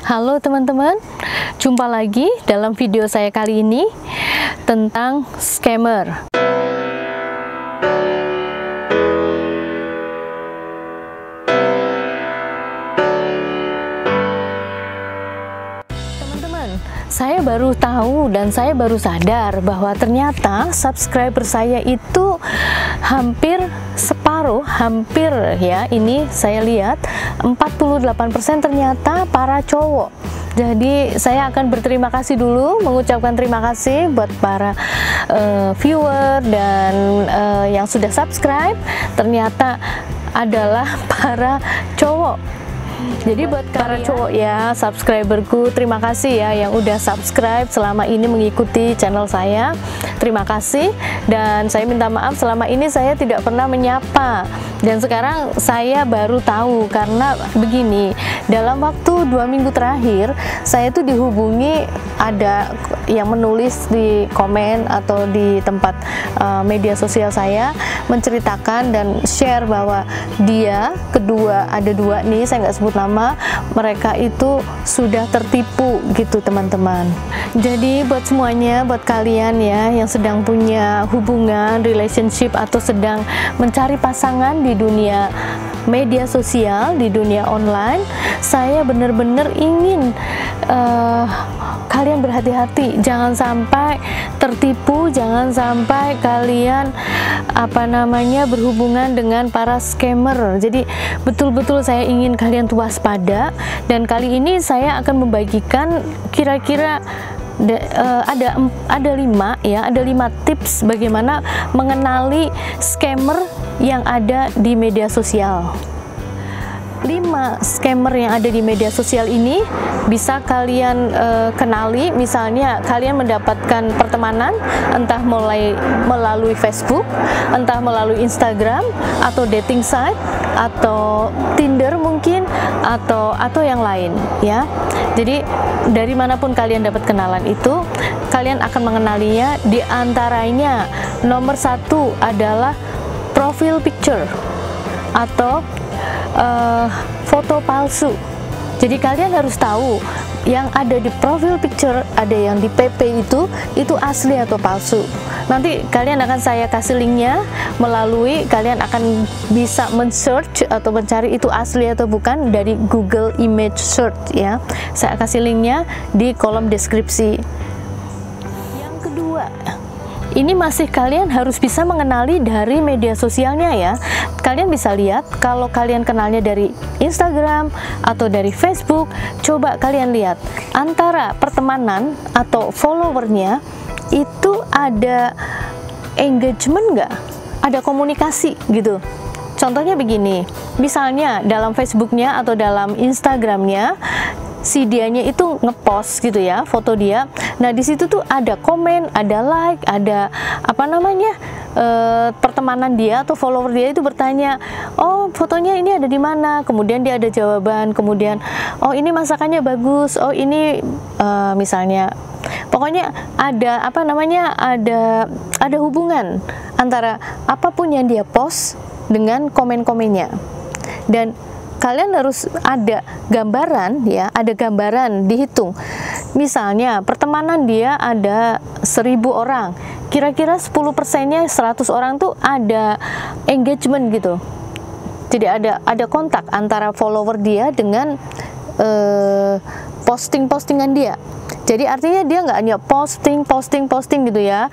Halo teman-teman, jumpa lagi dalam video saya kali ini tentang scammer. Teman-teman, saya baru tahu dan saya baru sadar bahwa ternyata subscriber saya itu hampir separuh, ya, ini saya lihat 48% ternyata para cowok. Jadi saya akan berterima kasih dulu, mengucapkan terima kasih buat para viewer dan yang sudah subscribe, ternyata adalah para cowok. Jadi buat para cowok ya, subscriberku, terima kasih ya yang udah subscribe selama ini mengikuti channel saya. Terima kasih, dan saya minta maaf selama ini saya tidak pernah menyapa. Dan sekarang saya baru tahu karena begini, dalam waktu 2 minggu terakhir saya tuh dihubungi, ada yang menulis di komen atau di tempat media sosial saya menceritakan dan share bahwa dia ada dua nih, saya nggak sebut nama, mereka itu sudah tertipu gitu teman-teman. Jadi buat semuanya, buat kalian ya yang sedang punya hubungan, relationship, atau sedang mencari pasangan di dunia media sosial, di dunia online, saya benar-benar ingin kalian berhati-hati, jangan sampai tertipu, jangan sampai kalian berhubungan dengan para scammer. Jadi betul-betul saya ingin kalian tuh waspada, dan kali ini saya akan membagikan kira-kira ada 5 tips bagaimana mengenali scammer yang ada di media sosial. 5 scammer yang ada di media sosial ini bisa kalian kenali. Misalnya kalian mendapatkan pertemanan entah melalui Facebook, entah melalui Instagram, atau dating site, atau Tinder mungkin, atau yang lain ya. Jadi dari manapun kalian dapat kenalan itu, kalian akan mengenalinya. Di antaranya nomor 1 adalah profile picture atau foto palsu. Jadi kalian harus tahu yang ada di profile picture, ada yang di PP itu asli atau palsu. Nanti kalian akan saya kasih linknya, melalui kalian akan bisa men-search atau mencari itu asli atau bukan dari Google Image Search ya. Saya kasih linknya di kolom deskripsi. Yang kedua, ini masih kalian harus bisa mengenali dari media sosialnya ya. Kalian bisa lihat, kalau kalian kenalnya dari Instagram atau dari Facebook, coba kalian lihat antara pertemanan atau followernya itu ada engagement nggak? Ada komunikasi gitu. Contohnya begini, misalnya dalam Facebooknya atau dalam Instagramnya, si dianya itu ngepost gitu ya, foto dia. Nah di situ tuh ada komen, ada like, ada pertemanan dia atau follower dia itu bertanya, oh fotonya ini ada di mana? Kemudian dia ada jawaban, kemudian oh ini masakannya bagus, oh ini misalnya, pokoknya ada ada hubungan antara apapun yang dia post dengan komen-komennya. Dan kalian harus ada gambaran ya, ada gambaran dihitung. Misalnya pertemanan dia ada 1000 orang, kira-kira 10%-nya 100 orang tuh ada engagement gitu. Jadi ada kontak antara follower dia dengan posting-postingan dia. Jadi artinya dia nggak hanya posting gitu ya,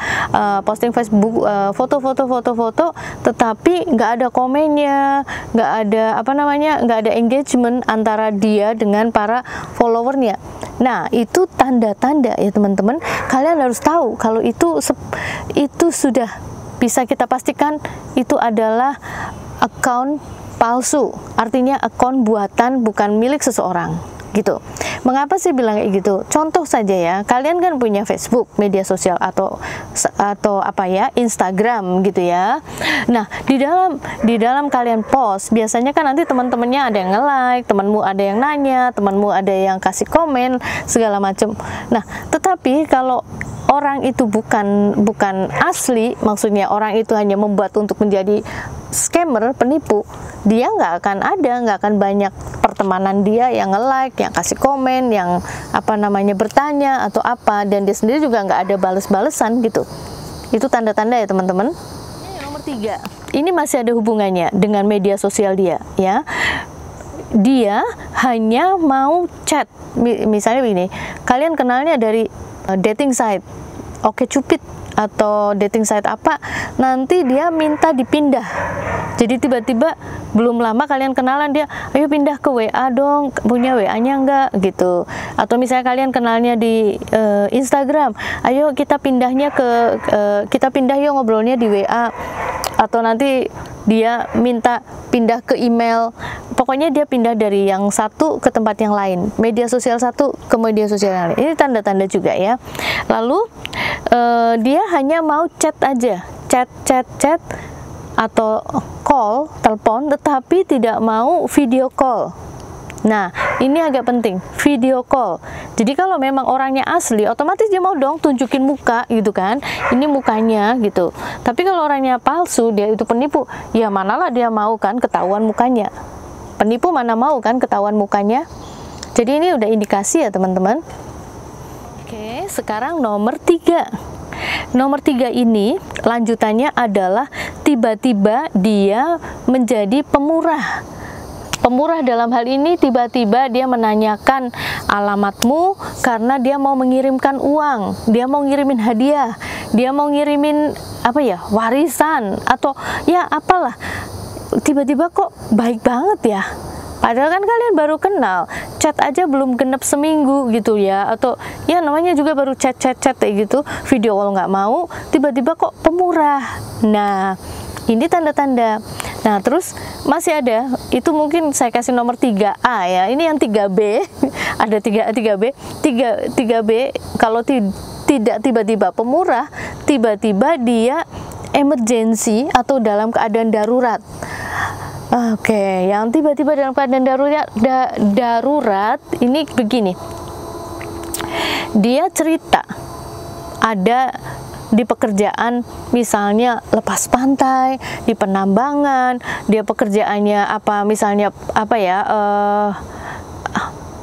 posting Facebook, foto, tetapi nggak ada komennya, nggak ada engagement antara dia dengan para followernya. Nah itu tanda-tanda ya teman-teman, kalian harus tahu kalau itu sudah bisa kita pastikan itu adalah account palsu, artinya account buatan, bukan milik seseorang gitu. Mengapa sih bilang kayak gitu? Contoh saja ya, kalian kan punya Facebook, media sosial, atau Instagram gitu ya. Nah di dalam kalian post, biasanya kan nanti teman-temannya ada yang nge-like, temanmu ada yang nanya, temanmu ada yang kasih komen segala macam. Nah tetapi kalau orang itu bukan asli, maksudnya orang itu hanya membuat untuk menjadi scammer, penipu, dia nggak akan banyak pertemanan dia yang nge-like, yang kasih komen, yang apa namanya bertanya atau apa, dan dia sendiri juga nggak ada bales-balesan gitu. Itu tanda-tanda ya teman-teman. Nomor 3, ini masih ada hubungannya dengan media sosial dia ya. Dia hanya mau chat, misalnya begini, kalian kenalnya dari dating site, OkCupid atau dating site apa, nanti dia minta dipindah. Jadi tiba-tiba belum lama kalian kenalan, dia ayo pindah ke WA dong, punya WA-nya enggak gitu. Atau misalnya kalian kenalnya di Instagram, ayo kita pindahnya kita pindah yuk ngobrolnya di WA. Atau nanti dia minta pindah ke email, pokoknya dia pindah dari yang satu ke tempat yang lain, media sosial satu ke media sosial yang lain. Ini tanda-tanda juga ya. Lalu dia hanya mau chat aja, chat atau call, telepon, tetapi tidak mau video call. Nah, ini agak penting, video call. Jadi kalau memang orangnya asli, otomatis dia mau dong tunjukin muka gitu kan, ini mukanya gitu. Tapi kalau orangnya palsu, dia itu penipu, ya manalah dia mau kan ketahuan mukanya. Penipu mana mau kan ketahuan mukanya. Jadi ini udah indikasi ya teman-teman. Oke, sekarang nomor 3. Nomor 3 ini lanjutannya adalah tiba-tiba dia menjadi pemurah. Pemurah dalam hal ini tiba-tiba dia menanyakan alamatmu karena dia mau mengirimkan uang, dia mau ngirimin hadiah, dia mau ngirimin apa ya, warisan atau ya apalah. Tiba-tiba kok baik banget ya. Padahal kan kalian baru kenal, chat aja belum genep seminggu gitu ya, atau ya namanya juga baru chat kayak gitu, video call nggak mau, tiba-tiba kok pemurah. Nah, ini tanda-tanda. Nah, terus masih ada, itu mungkin saya kasih nomor 3A ya, ini yang 3B, ada 3B, 3B, kalau tidak tiba-tiba pemurah, tiba-tiba dia emergency atau dalam keadaan darurat. Oke, yang tiba-tiba dalam keadaan darurat ini begini. Dia cerita ada di pekerjaan, misalnya lepas pantai, di penambangan, dia pekerjaannya apa, misalnya apa ya,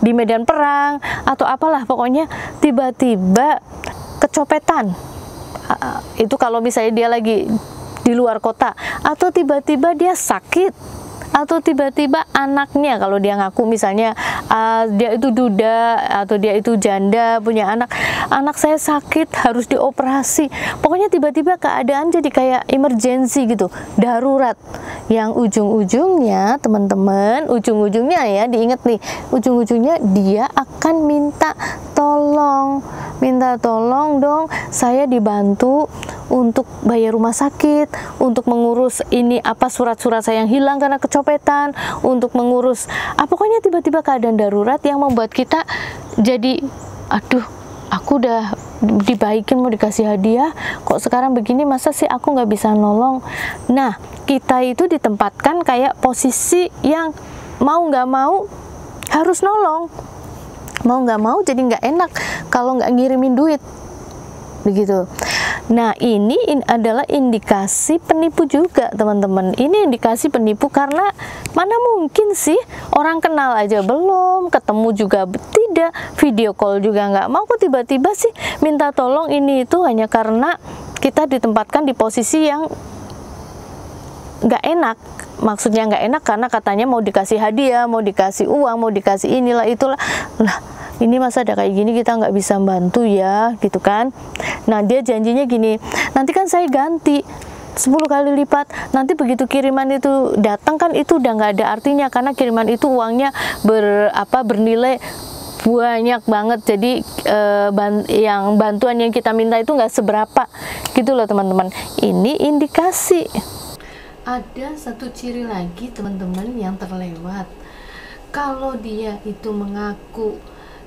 di medan perang atau apalah, pokoknya tiba-tiba kecopetan. Itu kalau misalnya dia lagi di luar kota, atau tiba-tiba dia sakit, atau tiba-tiba anaknya, kalau dia ngaku misalnya dia itu duda atau dia itu janda punya anak saya sakit harus dioperasi, pokoknya tiba-tiba keadaan jadi kayak emergency gitu, darurat, yang ujung-ujungnya teman-teman, ujung-ujungnya ya diingat nih, ujung-ujungnya dia akan minta tolong dong, saya dibantu untuk bayar rumah sakit, untuk mengurus ini apa, surat-surat saya yang hilang karena kecopetan, untuk mengurus pokoknya tiba-tiba keadaan darurat yang membuat kita jadi aduh, aku udah dibaikin, mau dikasih hadiah, kok sekarang begini, masa sih aku nggak bisa nolong. Nah, kita itu ditempatkan kayak posisi yang mau nggak mau harus nolong, mau nggak mau jadi nggak enak kalau nggak ngirimin duit begitu. Nah, ini adalah indikasi penipu juga teman-teman. Ini indikasi penipu karena mana mungkin sih orang kenal aja belum, ketemu juga tidak, video call juga nggak mau, kok tiba-tiba sih minta tolong ini itu, hanya karena kita ditempatkan di posisi yang nggak enak. Maksudnya nggak enak karena katanya mau dikasih hadiah, mau dikasih uang, mau dikasih inilah itulah. Lah, ini masa ada kayak gini kita nggak bisa bantu ya gitu kan. Nah, dia janjinya gini, nanti kan saya ganti 10 kali lipat, nanti begitu kiriman itu datang kan itu udah nggak ada artinya, karena kiriman itu uangnya bernilai banyak banget, jadi yang bantuan yang kita minta itu nggak seberapa gitu loh teman-teman. Ini indikasi. Ada satu ciri lagi teman-teman yang terlewat, kalau dia itu mengaku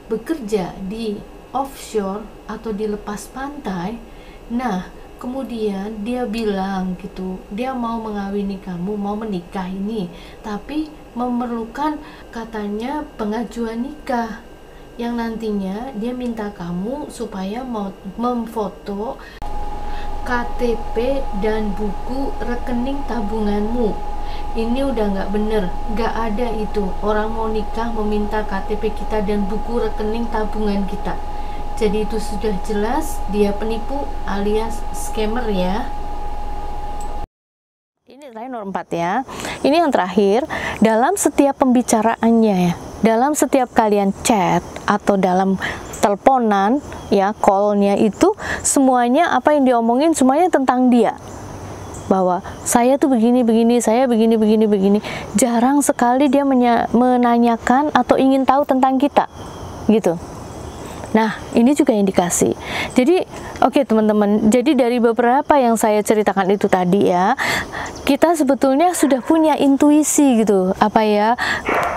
bekerja di offshore atau di lepas pantai, nah kemudian dia bilang gitu, dia mau mengawini kamu, mau menikah ini, tapi memerlukan katanya pengajuan nikah, yang nantinya dia minta kamu supaya mau memfoto KTP dan buku rekening tabunganmu. Ini udah nggak bener, nggak ada itu. Orang mau nikah meminta KTP kita dan buku rekening tabungan kita. Jadi itu sudah jelas dia penipu alias scammer ya. Ini terakhir nomor 4 ya. Ini yang terakhir, dalam setiap pembicaraannya ya, dalam setiap kalian chat atau dalam teleponan ya, call-nya itu semuanya apa yang diomongin semuanya tentang dia. Bahwa saya tuh begini, saya begini. Jarang sekali dia menanyakan atau ingin tahu tentang kita gitu. Nah, ini juga indikasi. Jadi, oke teman-teman, jadi dari beberapa yang saya ceritakan itu tadi ya, kita sebetulnya sudah punya intuisi gitu, apa ya,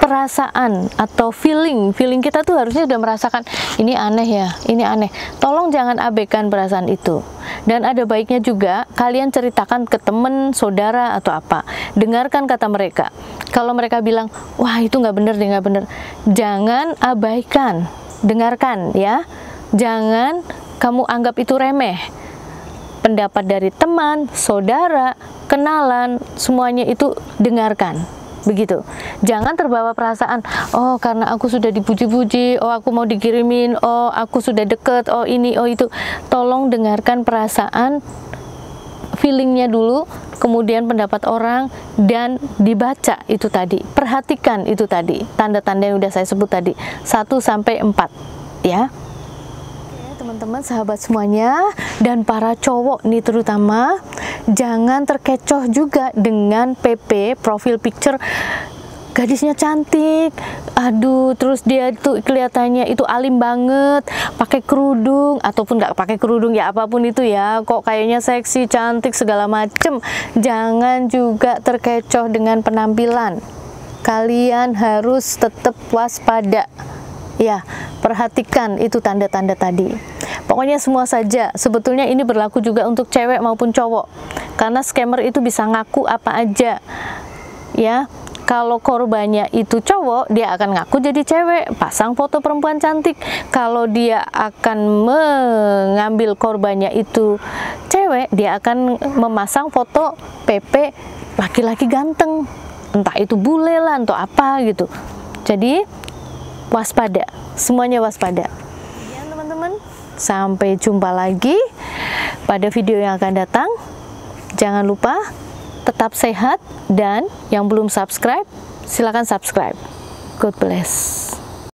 perasaan atau feeling kita tuh harusnya sudah merasakan, ini aneh ya, ini aneh. Tolong jangan abaikan perasaan itu. Dan ada baiknya juga kalian ceritakan ke teman, saudara, atau apa. Dengarkan kata mereka. Kalau mereka bilang, wah itu nggak bener deh, nggak bener. Jangan abaikan. Dengarkan ya, jangan kamu anggap itu remeh. Pendapat dari teman, saudara, kenalan, semuanya itu dengarkan. Begitu. Jangan terbawa perasaan, oh karena aku sudah dipuji-puji, oh aku mau dikirimin, oh aku sudah deket, oh ini, oh itu. Tolong dengarkan perasaan, feelingnya dulu, kemudian pendapat orang, dan dibaca itu tadi. Perhatikan itu tadi, tanda-tanda yang udah saya sebut tadi, 1-4 ya. Teman-teman, sahabat semuanya, dan para cowok nih terutama, jangan terkecoh juga dengan PP, profil picture, gadisnya cantik, aduh, terus dia tuh kelihatannya itu alim banget, pakai kerudung, ataupun nggak pakai kerudung ya, apapun itu ya, kok kayaknya seksi, cantik, segala macem. Jangan juga terkecoh dengan penampilan. Kalian harus tetap waspada. Ya, perhatikan itu tanda-tanda tadi. Pokoknya semua saja, sebetulnya ini berlaku juga untuk cewek maupun cowok. Karena scammer itu bisa ngaku apa aja. Ya, kalau korbannya itu cowok, dia akan ngaku jadi cewek, pasang foto perempuan cantik. Kalau dia akan mengambil korbannya itu cewek, dia akan memasang foto PP laki-laki ganteng. Entah itu bule lah, atau apa gitu. Jadi waspada, semuanya waspada ya teman-teman. Sampai jumpa lagi pada video yang akan datang. Jangan lupa tetap sehat, dan yang belum subscribe silahkan subscribe. God bless.